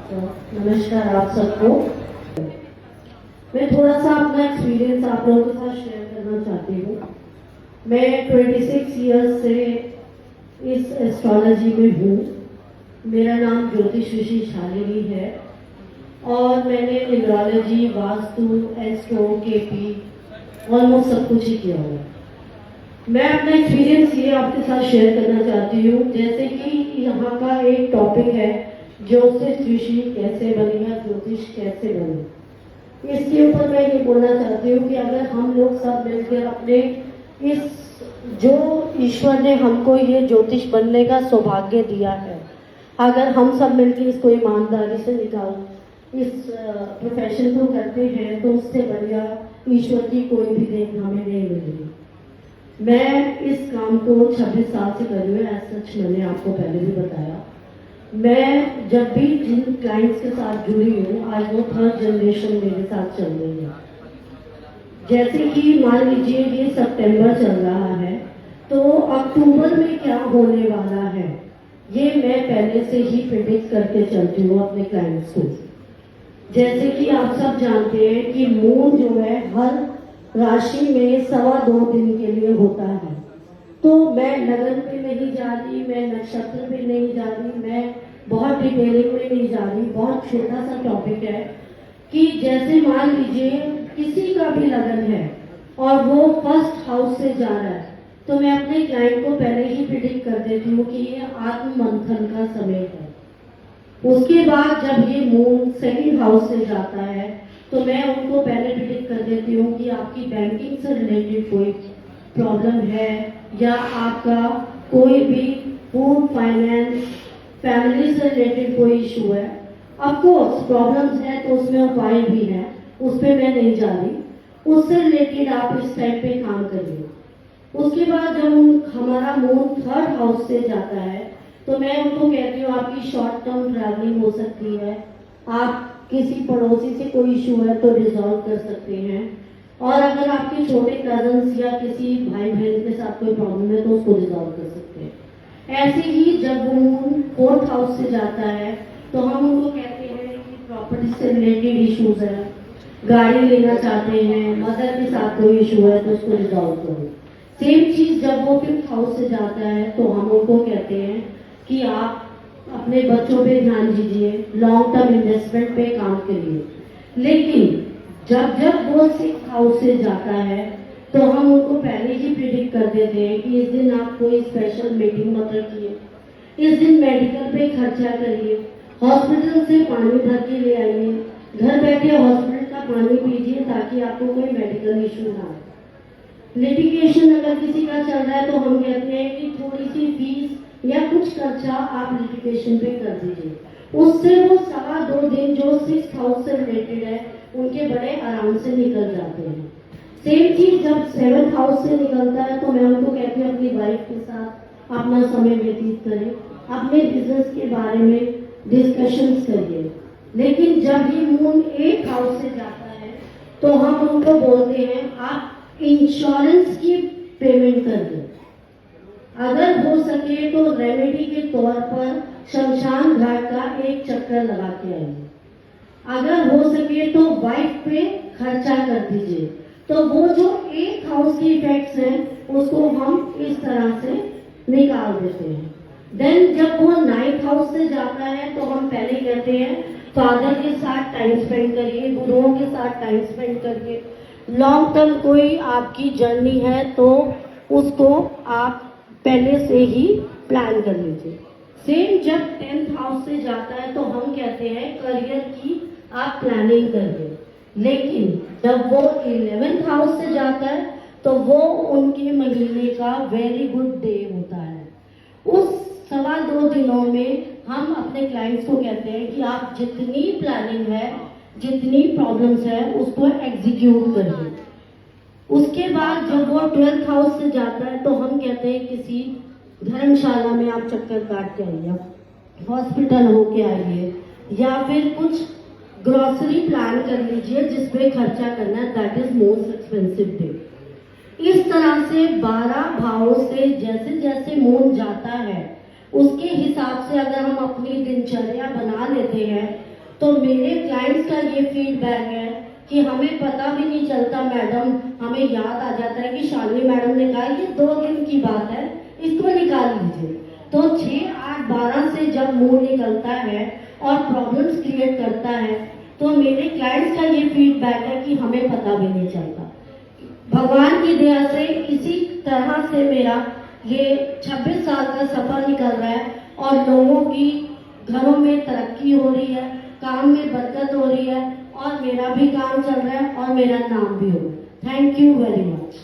तो नमस्कार आप सबको। मैं थोड़ा सा अपना एक्सपीरियंस आप लोगों के साथ शेयर करना चाहती हूँ। मैं 26 ईयर्स से इस एस्ट्रोलॉजी में हूँ। मेरा नाम ज्योतिष ऋषि शालिनी है और मैंने numerology, vastu, astro, KP almost सब कुछ ही किया हुआ है। मैं अपना एक्सपीरियंस ये आपके साथ शेयर करना चाहती हूँ। जैसे कि यहाँ का एक टॉपिक है ज्योतिष ऋषि कैसे बने या ज्योतिष कैसे बने। इसके ऊपर मैं ये बोलना चाहती हूँ कि अगर हम लोग सब मिलकर अपने इस जो ईश्वर ने हमको ये ज्योतिष बनने का सौभाग्य दिया है, अगर हम सब मिलकर इसको ईमानदारी से निकाल इस प्रोफेशन को करते हैं तो उससे बढ़िया ईश्वर की कोई भी देन हमें नहीं मिलेगी। मैं इस काम को 26 साल से कर रही हूँ। सच मैंने आपको पहले भी बताया। मैं जब भी जिन क्लाइंट्स के साथ जुड़ी हूँ, आज वो 3rd जनरेशन मेरे साथ चल रही है। जैसे कि मान लीजिए ये सितंबर चल रहा है तो अक्टूबर में क्या होने वाला है ये मैं पहले से ही प्रिडिक्ट करके चलती हूँ अपने क्लाइंट्स को। जैसे कि आप सब जानते हैं कि मून जो है हर राशि में 2.25 दिन के लिए होता है। तो मैं लगन पे नहीं जा रही, मैं नक्षत्र पे नहीं जा रही, मैं बहुत डिटेलिंग में नहीं जा रही। बहुत छोटा सा टॉपिक है कि जैसे मान लीजिए किसी का भी लगन है और वो 1st हाउस से जा रहा है तो मैं अपने क्लाइंट को पहले ही प्रिडिक्ट कर देती हूँ कि ये आत्म मंथन का समय है। उसके बाद जब ये मून 2nd हाउस से जाता है तो मैं उनको पहले प्रिडिक्ट कर देती हूँ कि आपकी बैंकिंग से रिलेटेड कोई प्रॉब्लम है या आपका कोई भी फूड, फाइनेंस, फैमिली से रिलेटेड कोई इशू है। ऑफकोर्स प्रॉब्लम्स है तो उसमें उपाय भी है, उस पर मैं नहीं जा रही। उससे रिलेटेड आप इस टाइप पे काम करिए। उसके बाद जब हमारा मून 3rd हाउस से जाता है तो मैं उनको कहती हूँ आपकी शॉर्ट टर्म ट्रैवलिंग हो सकती है, आप किसी पड़ोसी से कोई इशू है तो रिजॉल्व कर सकते हैं, और अगर आपके छोटे कजन्स या किसी भाई बहन के साथ कोई प्रॉब्लम है तो उसको रिजॉल्व कर सकते हैं। ऐसे ही जब मून 4th हाउस से जाता है तो हम उनको कहते हैं कि प्रॉपर्टी से रिलेटेड इश्यूज है, गाड़ी लेना चाहते हैं, मदर के साथ कोई इशू है तो उसको रिजॉल्व करो। सेम चीज जब वो 5th हाउस से जाता है तो हम उनको कहते हैं कि आप अपने बच्चों पे ध्यान दीजिए, लॉन्ग टर्म इन्वेस्टमेंट पे काम करिए। लेकिन जब जब वो 6th हाउस से जाता है तो हम उनको पहले ही प्रिडिक्ट कर देते हैं कि इस दिन आप कोई स्पेशल मीटिंग मत रखिए, इस दिन मेडिकल पे खर्चा करिए, हॉस्पिटल से पानी भर के ले आइए, घर बैठे हॉस्पिटल का पानी पीजिए ताकि आपको कोई मेडिकल इशू ना आए। लिटिगेशन अगर किसी का चल रहा है तो हम कहते हैं कि थोड़ी सी फीस या कुछ खर्चा आप लिटिगेशन पे कर दीजिए। उससे वो 2.25 दिन जो 6th हाउस से रिलेटेड है उनके बड़े आराम से निकल जाते हैं। सेम चीज जब 7th हाउस से निकलता है तो मैं उनको कहती हूँ अपनी वाइफ के साथ अपना समय व्यतीत करें, अपने बिजनेस के बारे में डिस्कशंस करिए। लेकिन जब ये मून 8th हाउस से जाता है तो हम उनको बोलते हैं आप इंश्योरेंस की पेमेंट कर दें। अगर हो सके तो रेमेडी के तौर पर शमशान घाट का एक चक्कर लगा के आइए। अगर हो सके तो वाइफ पे खर्चा कर दीजिए। तो वो जो 8th हाउस की इफेक्ट्स हैं उसको हम इस तरह से निकाल देते हैं। देन जब वो 9th हाउस से जाता है तो हम पहले कहते हैं फादर के साथ टाइम स्पेंड करिए, गुरुओं के साथ टाइम स्पेंड करिए। लॉन्ग टर्म कोई आपकी जर्नी है तो उसको आप पहले से ही प्लान कर लीजिए। सेम जब 10th हाउस से जाता है तो हम कहते हैं करियर की आप प्लानिंग करिए। लेकिन जब वो 11th हाउस से जाता है तो वो उनके महीने का वेरी गुड डे होता है। उस 2.25 दिनों में हम अपने क्लाइंट्स को कहते हैं कि आप जितनी प्लानिंग है, जितनी प्रॉब्लम्स है उसको एग्जीक्यूट करिए। उसके बाद जब वो 12th हाउस से जाता है तो हम कहते हैं किसी धर्मशाला में आप चक्कर काट के आइए, हॉस्पिटल होके आइए, या फिर कुछ ग्रोसरी प्लान कर लीजिए जिसपे खर्चा करना है, that is most expensive day. इस तरह से 12 भावों से जैसे जैसे मून जाता है उसके हिसाब से अगर हम अपनी दिनचर्या बना लेते हैं तो मेरे क्लाइंट्स का ये फीडबैक है कि हमें पता भी नहीं चलता मैडम, हमें याद आ जाता है कि शालिनी मैडम ने कहा ये 2 दिन की बात है, इसको निकाल लीजिए। तो 6, 8, 12 से जब मुंह निकलता है और प्रॉब्लम्स क्रिएट करता है तो मेरे क्लाइंट्स का ये फीडबैक है कि हमें पता भी नहीं चलता। भगवान की दया से इसी तरह से मेरा ये 26 साल का सफर निकल रहा है और लोगों की घरों में तरक्की हो रही है, काम में बरकत हो रही है और मेरा भी काम चल रहा है और मेरा नाम भी हो रहा है। Thank you very much.